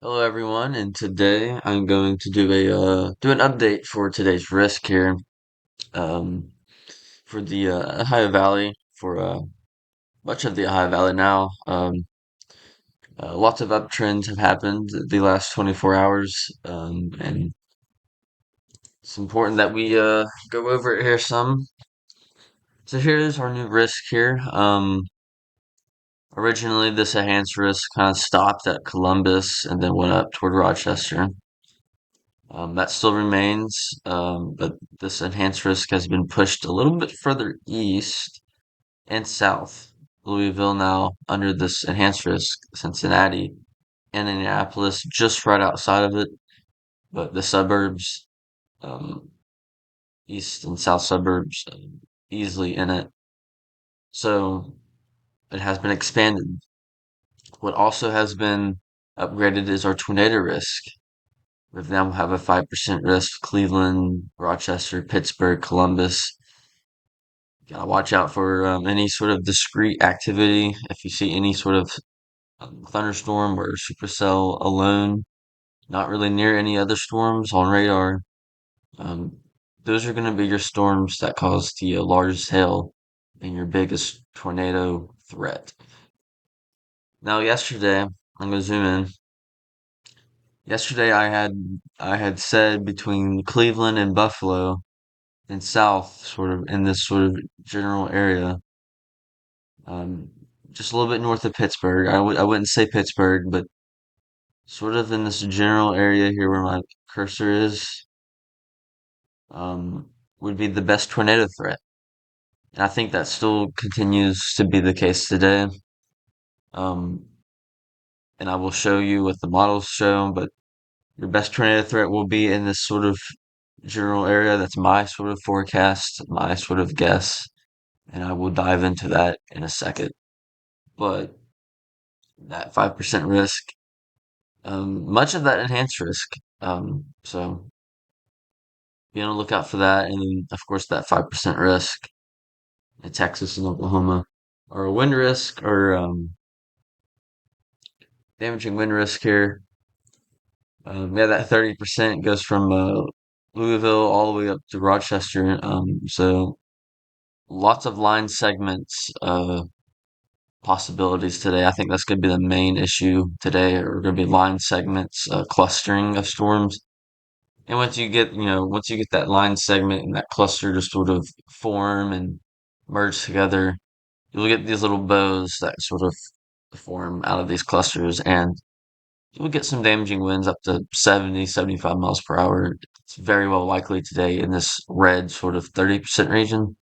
Hello everyone, and today I'm going to do an update for today's risk here. Um, for the Ohio Valley, for much of the Ohio Valley now. Lots of uptrends have happened the last 24 hours, and it's important that we go over it here some. So here is our new risk here. Originally this enhanced risk kind of stopped at Columbus and then went up toward Rochester. That still remains, but this enhanced risk has been pushed a little bit further east and south. Louisville now under this enhanced risk, Cincinnati and Indianapolis just right outside of it, but the suburbs, um, east and south suburbs, easily in it. So it has been expanded. What also has been upgraded is our tornado risk. We now have a 5% risk. Cleveland, Rochester, Pittsburgh, Columbus. Gotta watch out for any sort of discrete activity. If you see any sort of thunderstorm or supercell alone, not really near any other storms on radar, um, those are going to be your storms that cause the largest hail and your biggest tornado threat. Now, yesterday, I'm gonna zoom in. Yesterday, I had said between Cleveland and Buffalo and south, sort of in this sort of general area. Um, just a little bit north of Pittsburgh. I wouldn't say Pittsburgh, but sort of in this general area here where my cursor is, um, would be the best tornado threat. And I think that still continues to be the case today. Um, and I will show you what the models show, but your best tornado threat will be in this sort of general area. That's my sort of forecast, my sort of guess, and I will dive into that in a second. But that 5% risk, much of that enhanced risk. So be on the lookout for that. And then, of course, that 5% risk in Texas and Oklahoma, or a wind risk, or damaging wind risk here. Yeah, that 30% goes from Louisville all the way up to Rochester. So lots of line segments possibilities today. I think that's going to be the main issue today, or going to be line segments, clustering of storms. And once you get that line segment and that cluster to sort of form and merge together, you'll get these little bows that sort of form out of these clusters, and you'll get some damaging winds up to 70, 75 miles per hour. It's very well likely today in this red sort of 30% region.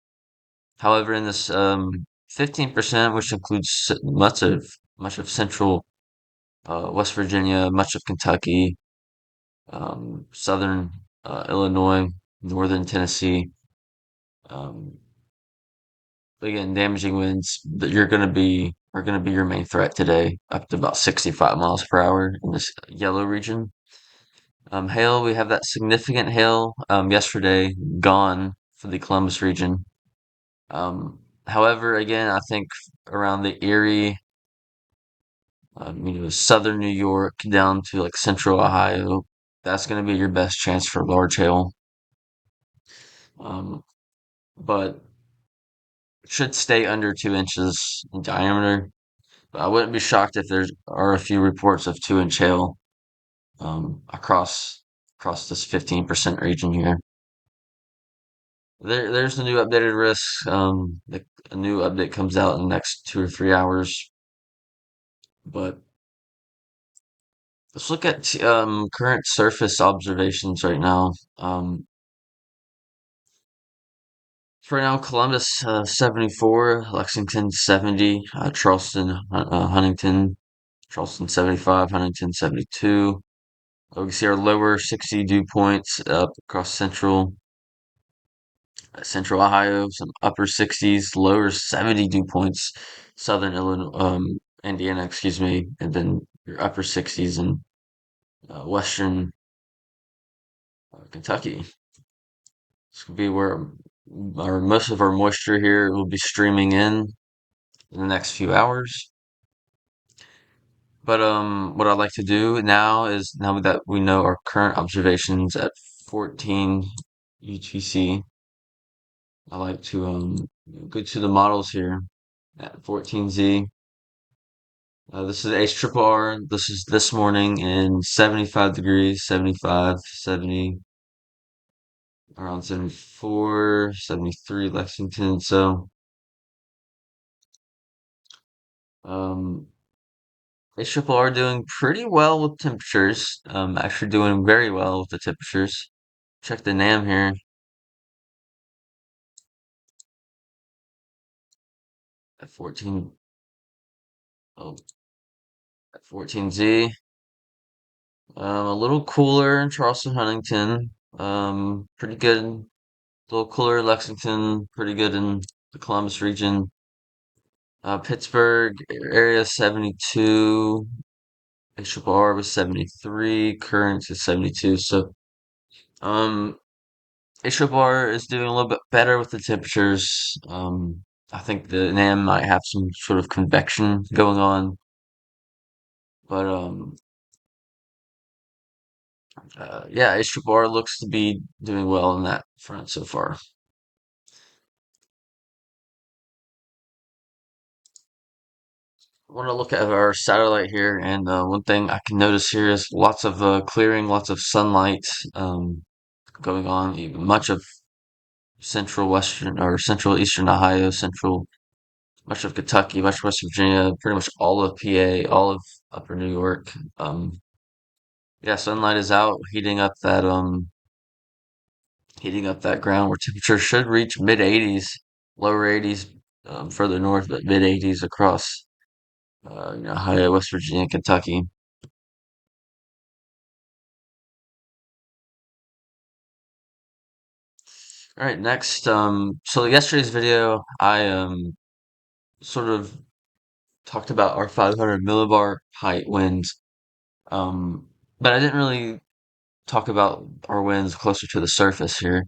However, in this 15%, which includes much of central West Virginia, much of Kentucky, southern Illinois, northern Tennessee. Um, Again, damaging winds that are gonna be your main threat today, up to about 65 miles per hour in this yellow region. Hail, we have that significant hail yesterday gone for the Columbus region. However, again, I think around the Erie, southern New York down to like central Ohio, that's going to be your best chance for large hail. Um, but should stay under 2 inches in diameter. But I wouldn't be shocked if there are a few reports of 2 inch hail across this 15% region here. There's the new updated risk. A new update comes out in the next 2 or 3 hours. But let's look at current surface observations right now. For right now, Columbus 74, Lexington 70, Charleston 75, Huntington 72. We can see our lower 60 dew points up across central Ohio, some upper 60s, lower 70 dew points, southern Illinois, Indiana, excuse me, and then your upper 60s in western Kentucky. This could be where our most of our moisture here will be streaming in the next few hours. But what I'd like to do now is, now that we know our current observations at 14 UTC, I like to go to the models here at 14Z. This is H triple R. This is this morning in 75 degrees, 75, 70, around 74, 73 Lexington. So um, H triple R doing pretty well with temperatures. Actually doing very well with the temperatures. Check the NAM here at 14. Oh, at 14Z. A little cooler in Charleston, Huntington. Pretty good. A little cooler in Lexington. Pretty good in the Columbus region. Pittsburgh area 72. HRR was 73. Current is 72. So, HRR is doing a little bit better with the temperatures. I think the NAM might have some sort of convection going on, but yeah, Ishikabar looks to be doing well in that front so far. I want to look at our satellite here, and one thing I can notice here is lots of clearing, lots of sunlight going on. Even much of central western or central eastern Ohio, central much of Kentucky, much of West Virginia, pretty much all of PA, all of Upper New York. Yeah, sunlight is out, heating up that ground where temperature should reach mid 80s, lower 80s further north, but mid 80s across Ohio, West Virginia, Kentucky. All right, next. So yesterday's video, I sort of talked about our 500 millibar height winds, but I didn't really talk about our winds closer to the surface here.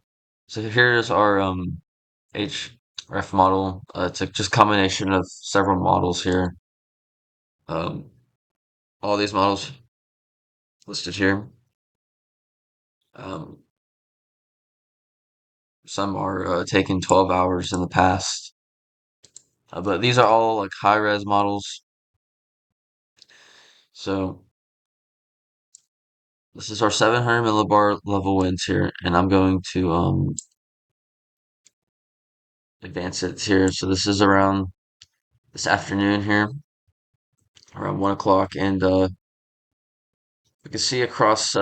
So here's our HRF model. It's a just combination of several models here. Um, all these models listed here. Um, some are taken 12 hours in the past, but these are all like high res models. So this is our 700 millibar level winds here, and I'm going to advance it here. So this is around this afternoon here, around 1 o'clock, and we can see across,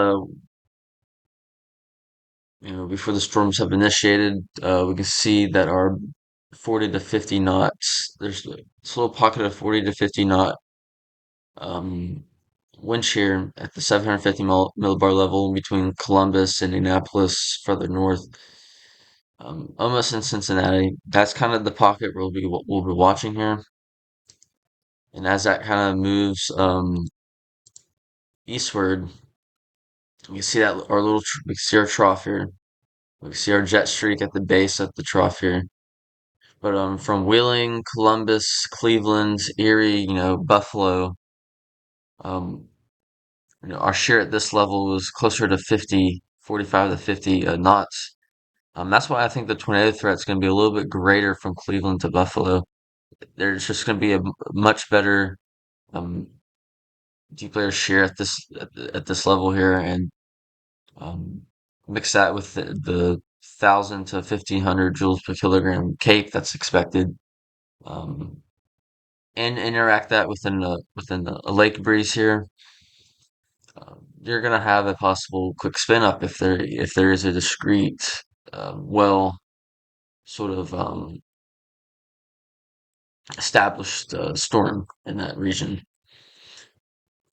before the storms have initiated, we can see that our 40 to 50 knots. There's this little pocket of 40 to 50 knot um, wind shear at the 750 millibar level between Columbus, Indianapolis, further north, almost in Cincinnati. That's kind of the pocket we'll be watching here. And as that kind of moves eastward, you can see that our we can see our trough here. We can see our jet streak at the base of the trough here. But from Wheeling, Columbus, Cleveland, Erie, Buffalo, um, our shear at this level was closer to 50, 45 to 50 knots. That's why I think the tornado threat is going to be a little bit greater from Cleveland to Buffalo. There's just going to be a much better um, deep layer shear at this level here, and um, mix that with the 1,000 to 1,500 joules per kilogram cape that's expected, um, and interact that within a lake breeze here. You're gonna have a possible quick spin up if there is a discrete, well sort of established storm in that region.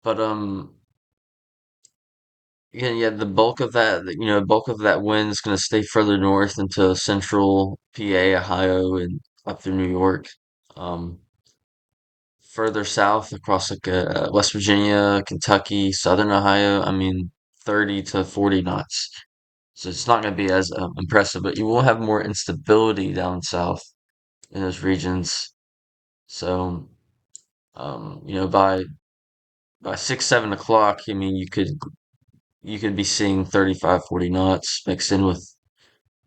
But yeah, the bulk of that wind is going to stay further north into central PA, Ohio, and up through New York. Um, Further south across like West Virginia, Kentucky, Southern Ohio, I mean, 30 to 40 knots. So it's not going to be as impressive, but you will have more instability down south in those regions. So, by by 6, 7 o'clock, I mean, you could be seeing 35, 40 knots mixed in with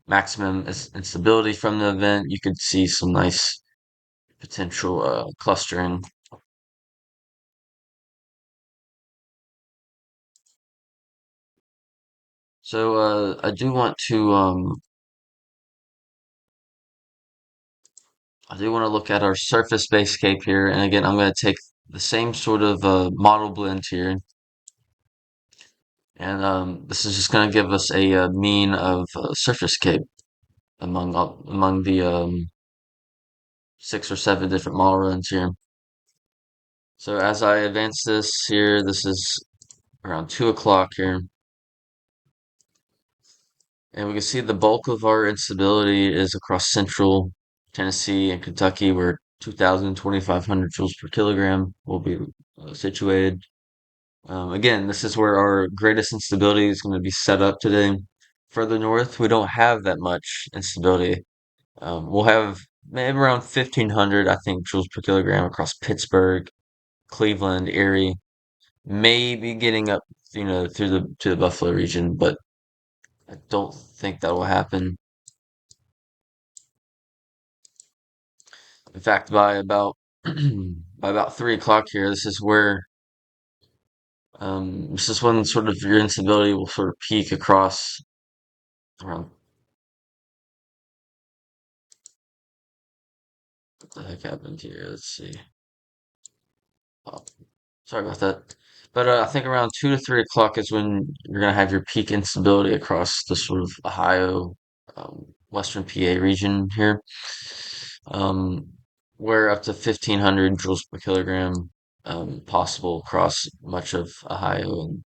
maximum instability from the event. You could see some nice potential clustering. So I do want to look at our surface-based cape here, and again, I'm going to take the same sort of model blend here, and this is just going to give us a, mean of surface cape among the 6 or 7 different model runs here. So as I advance this here, this is around 2 o'clock here, and we can see the bulk of our instability is across central Tennessee and Kentucky, where 2,000, 2,500 joules per kilogram will be situated. Again, this is where our greatest instability is going to be set up today. Further north, we don't have that much instability. We'll have maybe around 1,500, I think, joules per kilogram across Pittsburgh, Cleveland, Erie, maybe getting up, through the to the Buffalo region, but I don't think that will happen. In fact, by about by about 3 o'clock here, this is when sort of your instability will sort of peak across around what the heck happened here. Let's see. Oh, sorry about that. But I think around 2 to 3 o'clock is when you're gonna have your peak instability across the sort of Ohio, Western PA region here, um, where up to 1,500 joules per kilogram possible across much of Ohio and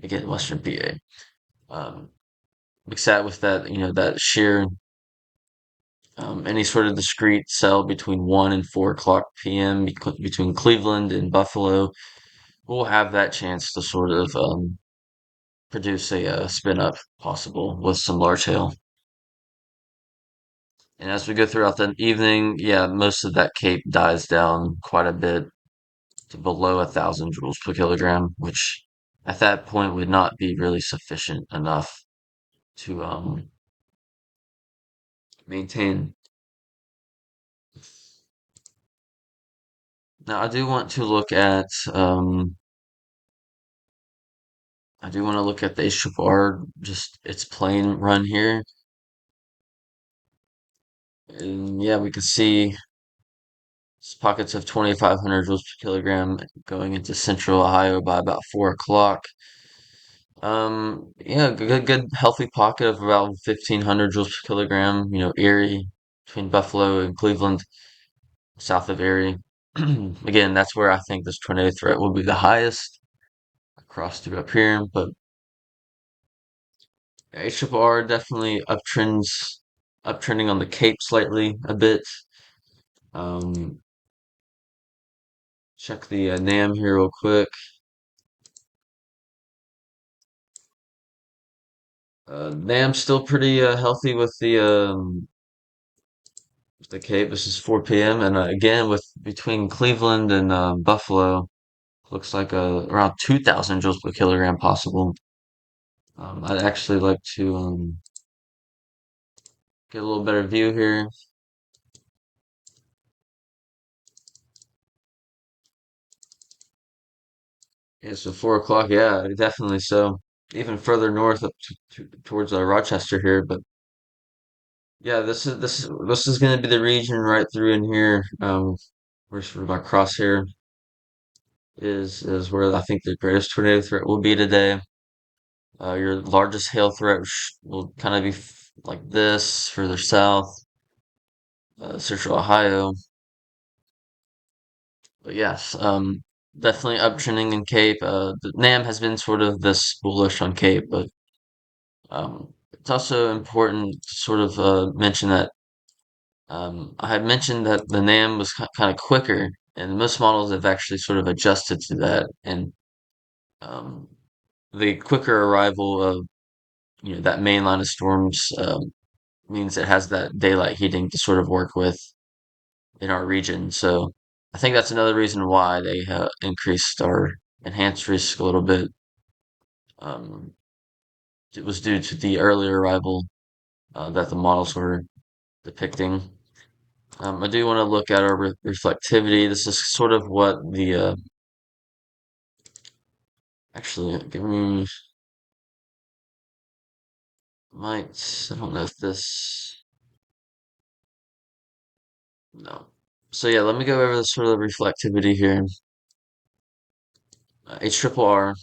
again Western PA. Um, Mix that with that, that shear, any sort of discrete cell between 1 and 4 o'clock p.m. Between Cleveland and Buffalo we'll have that chance to sort of produce a spin up possible with some large hail. And as we go throughout the evening, yeah, most of that cape dies down quite a bit to below 1,000 joules per kilogram, which at that point would not be really sufficient enough to maintain. Now, I do want to look at the H-R, just its plane run here. And yeah, we can see pockets of 2,500 joules per kilogram going into central Ohio by about 4 o'clock. Yeah, good healthy pocket of about 1,500 joules per kilogram. Erie between Buffalo and Cleveland, south of Erie. Again, that's where I think this tornado threat will be the highest across through up here. But HFR definitely uptrending on the Cape slightly a bit. Um, Check the NAM here real quick. NAM's still pretty healthy with the Cape. This is 4 p.m. and again with between Cleveland and Buffalo, looks like around 2,000 joules per kilogram possible. I'd actually like to get a little better view here. Yeah, so 4 o'clock. Yeah, definitely. So even further north up towards Rochester here, but yeah, this is going to be the region right through in here. Where sort of my crosshair is where I think the greatest tornado threat will be today. Your largest hail threat will kind of be like this, further south, central Ohio. But yes, definitely uptrending in Cape. The NAM has been sort of this bullish on Cape, but it's also important to sort of mention that I had mentioned that the NAM was kind of quicker, and most models have actually sort of adjusted to that. And um, the quicker arrival of that main line of storms means it has that daylight heating to sort of work with in our region. So I think that's another reason why they increased our enhanced risk a little bit. Um, it was due to the earlier arrival that the models were depicting. I do want to look at our reflectivity. This is sort of what the actually give me might I don't know if this no. So yeah, let me go over the sort of reflectivity here. H triple R.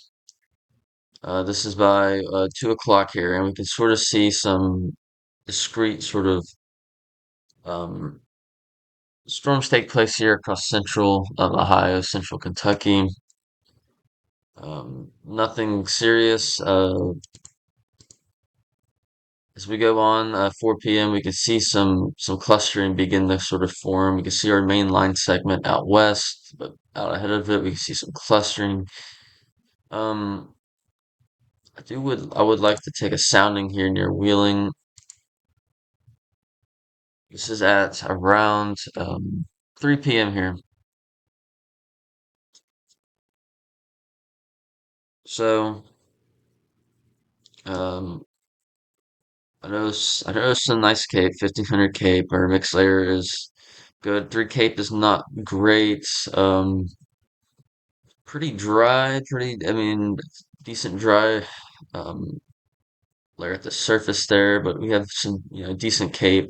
This is by 2 o'clock here, and we can sort of see some discrete sort of um, storms take place here across central Ohio, central Kentucky. Nothing serious. As we go on, 4 p.m., we can see some clustering begin to sort of form. We can see our main line segment out west, but out ahead of it, we can see some clustering. Um, I would like to take a sounding here near Wheeling. This is at around 3 p.m. here. So um, I noticed a nice cape, 1500 cape. Our mix layer is good. 3 cape is not great. Pretty dry, I mean, decent dry um, layer at the surface there, but we have some, decent cape.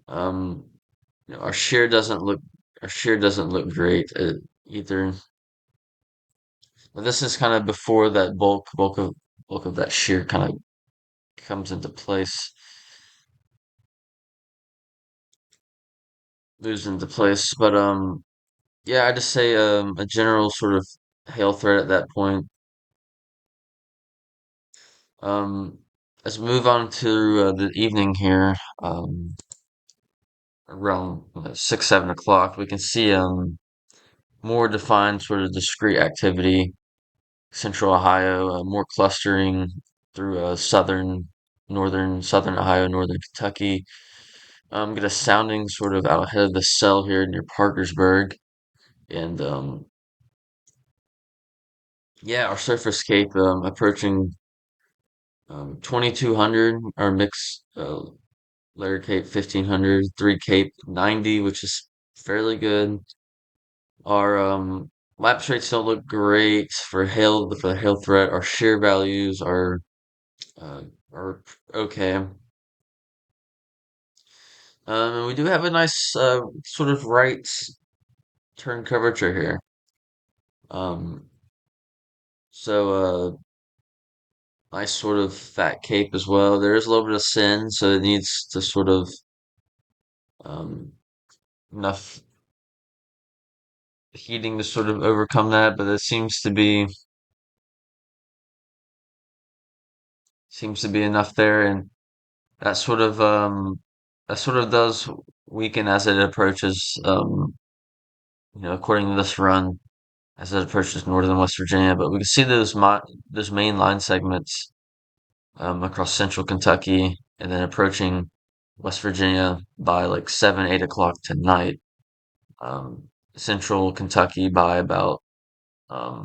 Um, our our shear doesn't look great either. But this is kind of before that bulk of that shear kind of comes into place, moves into place. But yeah, I just say a general sort of hail threat at that point. Um, as we move on to the evening here, around 6, 7 o'clock, we can see more defined sort of discrete activity. Central Ohio, more clustering through southern Ohio, northern Kentucky. Get a sounding sort of out ahead of the cell here near Parkersburg, and yeah, our surface cape approaching 2200. Our mix layer cape 1500, 3 cape 90, which is fairly good. Our lapse rates don't look great for the hail threat. Our shear values uh, are okay. And we do have a nice sort of right turn curvature here. Um, so nice sort of fat cape as well. There is a little bit of sin, so it needs to sort of um, enough heating to sort of overcome that, but it seems to be enough there, and that sort of does weaken as it approaches according to this run as it approaches northern West Virginia. But we can see those main line segments across central Kentucky and then approaching West Virginia by like 7, 8 o'clock tonight. Central Kentucky by about um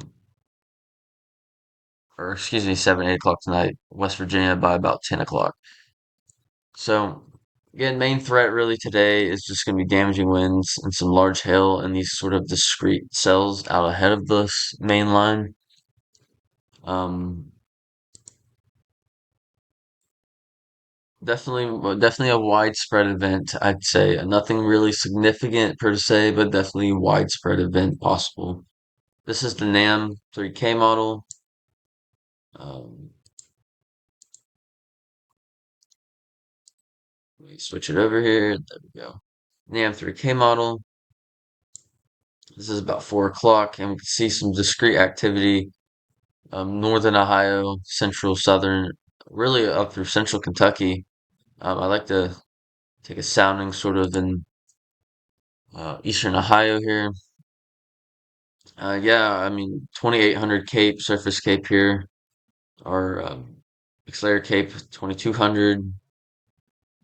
or excuse me, 7, 8 o'clock tonight. West Virginia by about 10 o'clock. So again, main threat really today is just going to be damaging winds and some large hail and these sort of discrete cells out ahead of this main line. Um, definitely a widespread event, I'd say. Nothing really significant per se, but definitely widespread event possible. This is the NAM 3K model. Um, Let me switch it over here. There we go. NAM 3K model. This is about 4 o'clock, and we can see some discrete activity. Northern Ohio, central, southern, really up through central Kentucky. I like to take a sounding sort of in eastern Ohio here. Yeah, I mean, 2800 cape, surface cape here, or Xlayer cape, 2200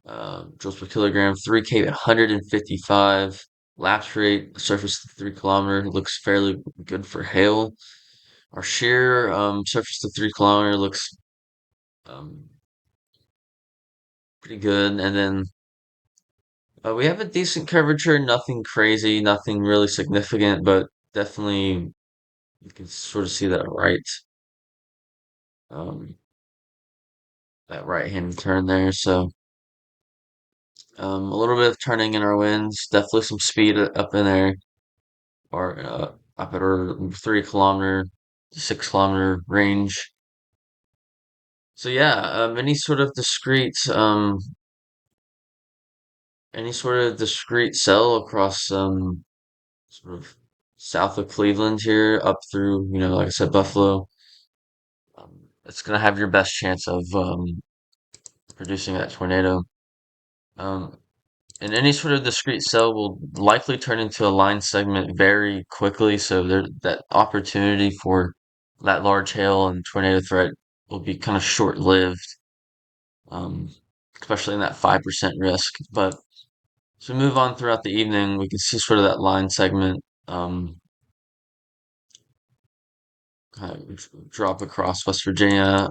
joules per kilogram, 3 cape, 155. Lapse rate, surface to 3 kilometer looks fairly good for hail. Our shear, surface to 3 kilometer looks um, pretty good. And then we have a decent curvature, nothing crazy, nothing really significant, but definitely you can sort of see um, that right hand turn there. So a little bit of turning in our winds, definitely some speed up in there, or up at our 3 kilometer, 6 kilometer range. So yeah, any sort of discrete cell across sort of south of Cleveland here, up through like I said, Buffalo. It's gonna have your best chance of producing that tornado. Um, and any sort of discrete cell will likely turn into a line segment very quickly, so that opportunity for that large hail and tornado threat will be kind of short-lived, um, especially in that 5% risk. But as we move on throughout the evening, we can see sort of that line segment kind of drop across West Virginia.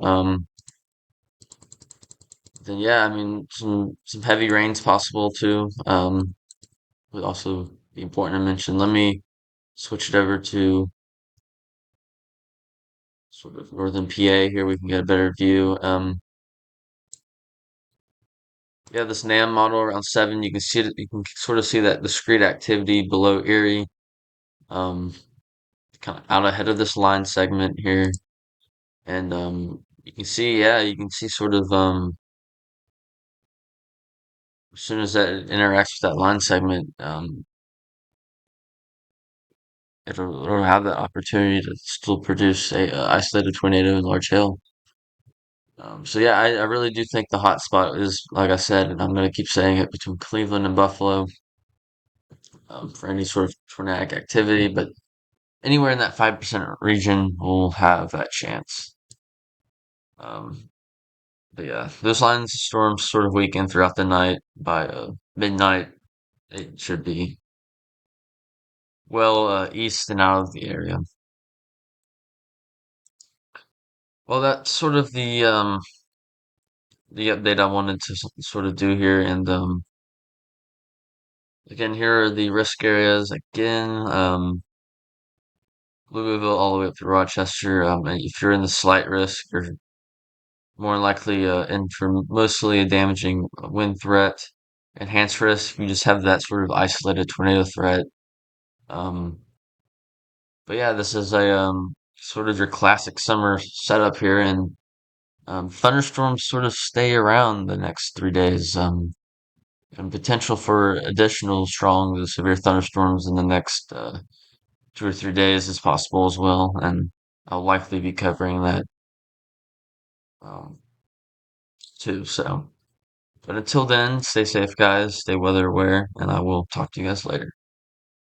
Then yeah, I mean some heavy rains possible too. Would also be important to mention. Let me switch it over to sort of northern PA here. We can get a better view. Yeah, this NAM model around 7. You can see it. You can sort of see that discrete activity below Erie, um, kind of out ahead of this line segment here, and you can see, yeah, you can see sort of as soon as that interacts with that line segment, it'll have that opportunity to still produce a isolated tornado and large hail. So yeah, I really do think the hot spot is, like I said, and I'm going to keep saying it, between Cleveland and Buffalo, for any sort of tornadic activity. But anywhere in that 5% region will have that chance. Um, but yeah, those lines of storms sort of weaken throughout the night. By midnight, it should be well east and out of the area. Well, that's sort of the update I wanted to sort of do here. And again, here are the risk areas. Again, Louisville all the way up to Rochester. And if you're in the slight risk, you're more likely in for mostly a damaging wind threat. Enhanced risk, you just have that sort of isolated tornado threat. Um, but yeah, this is a sort of your classic summer setup here, and thunderstorms sort of stay around the next 3 days. And potential for additional strong to severe thunderstorms in the next 2 or 3 days is possible as well, and I'll likely be covering that um, too. So, but until then, stay safe, guys. Stay weather aware, and I will talk to you guys later.